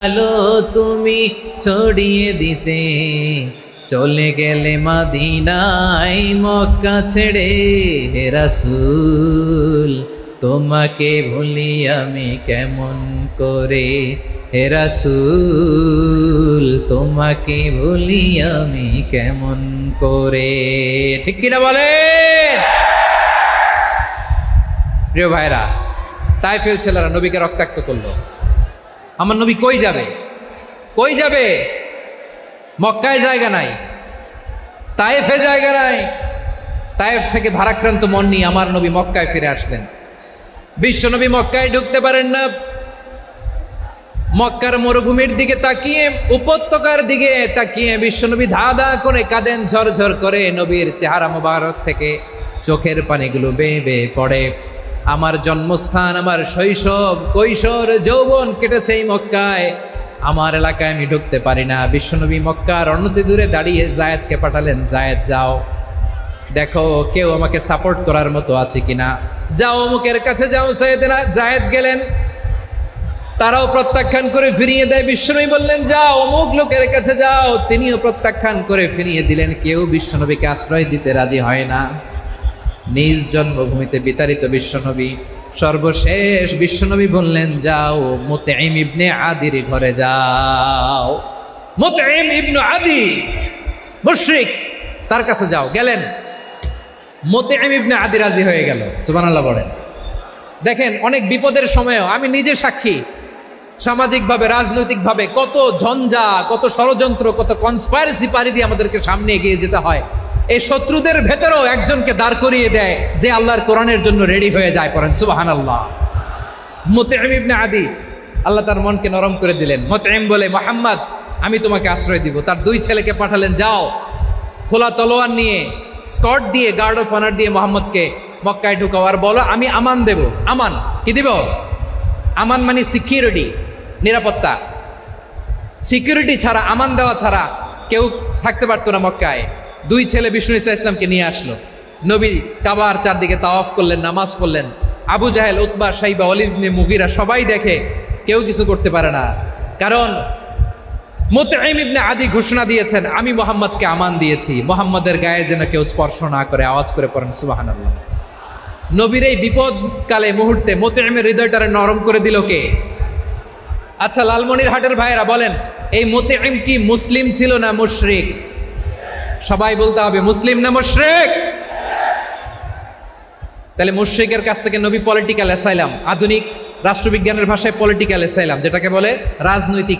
আলো তুমি ছড়িয়ে দিতে চলে গেলে মদিনায় মক্কা ছেড়ে হে রাসূল তোমাকে ভুলি আমি কেমন করে হে রাসূল তোমাকে ভুলি আমি কেমন করে ঠিক কিনা বলে প্রিয় ভাইরা তাইফের ছেলেরা নবীকে রক্তাক্ত করলো আমার নবী কই যাবে মক্কায় জায়গা নাই তায়েফে জায়গা নাই তায়েফ থেকে ভারাক্রান্ত মন নিয়ে আমার নবী মক্কায় ফিরে আসলেন বিশ্ব নবী মক্কায় ঢুকতে পারেন না মক্কার মরুভূমির দিকে তাকিয়ে উপত্যকার দিকে তাকিয়ে বিশ্বনবী ধা করে কাঁদেন ঝরঝর করে নবীর চেহারা মোবারক থেকে চোখের পানিগুলো বেয়ে বেয়ে পড়ে আমার জন্মস্থান আমার শৈশব কৈশোর যৌবন কেটেছে এই মক্কায় আমার এলাকায় আমি ঢুকতে পারি না বিশ্বনবী মক্কার অনতি দূরে দাঁড়িয়ে জায়েদকে পাঠালেন জায়েদ যাও দেখো কেউ আমাকে সাপোর্ট করার মতো আছে কিনা যাও অমুকের কাছে যাও জায়েদ গেলেন তারাও প্রত্যাখ্যান করে ফিরিয়ে দেয় বিশ্বনবী বললেন যাও অমুক লোকের কাছে যাও তিনিও প্রত্যাখ্যান করে ফিরিয়ে দিলেন কেউ বিশ্বনবীকে আশ্রয় দিতে রাজি হয় না নিজ জন্মভূমিতে বিতাড়িত বিশ্বনবী সর্বশেষ বিশ্বনবী বললেন যাও মুতঈম ইবনে আদির ঘরে যাও মুতঈম ইবনে আদি মুশরিক তার কাছে যাও গেলেন মুতঈম ইবনে আদি রাজি হয়ে গেল সুবহানাল্লাহ বলেন দেখেন অনেক বিপদের সময়ও আমি নিজে সাক্ষী সামাজিকভাবে রাজনৈতিকভাবে কত ঝঞ্ঝা কত ষড়যন্ত্র কত কনস্পাইরেসি পাড়ি দিয়ে আমাদেরকে সামনে এগিয়ে যেতে হয় এই শত্রুদের ভেতরেও একজনকে দাঁড় করিয়ে দেয় যে আল্লাহর কোরআনের জন্য রেডি হয়ে যায় পড়েন সুবহানাল্লাহ মুতঈম ইবনে আদি আল্লাহ তার মনকে নরম করে দিলেন মুতঈম বলে মুহাম্মদ আমি তোমাকে আশ্রয় দিব তার দুই ছেলেকে পাঠালেন যাও খোলা তলোয়ার নিয়ে স্কট দিয়ে গার্ড অফ অনার দিয়ে মুহাম্মদকে মক্কায় ঢুকাও আর বলো আমি আমান দেব আমান কি দিব আমান মানে সিকিউরিটি নিরাপত্তা সিকিউরিটি ছাড়া আমান দেওয়া ছাড়া কেউ থাকতে পারতো না মক্কায় দুই ছেলে বিষ্ণু ইসা ইসলামকে নিয়ে আসলো নবী কাবার চারদিকে তাওয়াফ করলেন নামাজ পড়লেন আবু জাহেল উতবা সাইবা ওয়ালিদ ইবনে মুগীরা সবাই দেখে কেউ কিছু করতে পারে না কারণ মুতঈম ইবনে আদি ঘোষণা দিয়েছেন আমি মুহাম্মদকে আমান দিয়েছি মুহাম্মদের গায়ে যেন কেউ স্পর্শ না করে আওয়াজ করে পড়েন সুবহানাল্লাহ নবীর এই বিপদকালে মুহূর্তে মুতঈমের হৃদয়টারে নরম করে দিল কে আচ্ছা লালমনির হাটের ভাইয়েরা বলেন এই মুতঈম কি মুসলিম ছিল না মুশরিক সবাই বলতে হবে মুসলিম না মুশরিক তাহলে মুশরিকের কাছ থেকে নবী পলিটিক্যাল অ্যাসাইলাম আধুনিক রাষ্ট্রবিজ্ঞানের ভাষায় পলিটিক্যাল অ্যাসাইলাম যেটাকে বলে রাজনৈতিক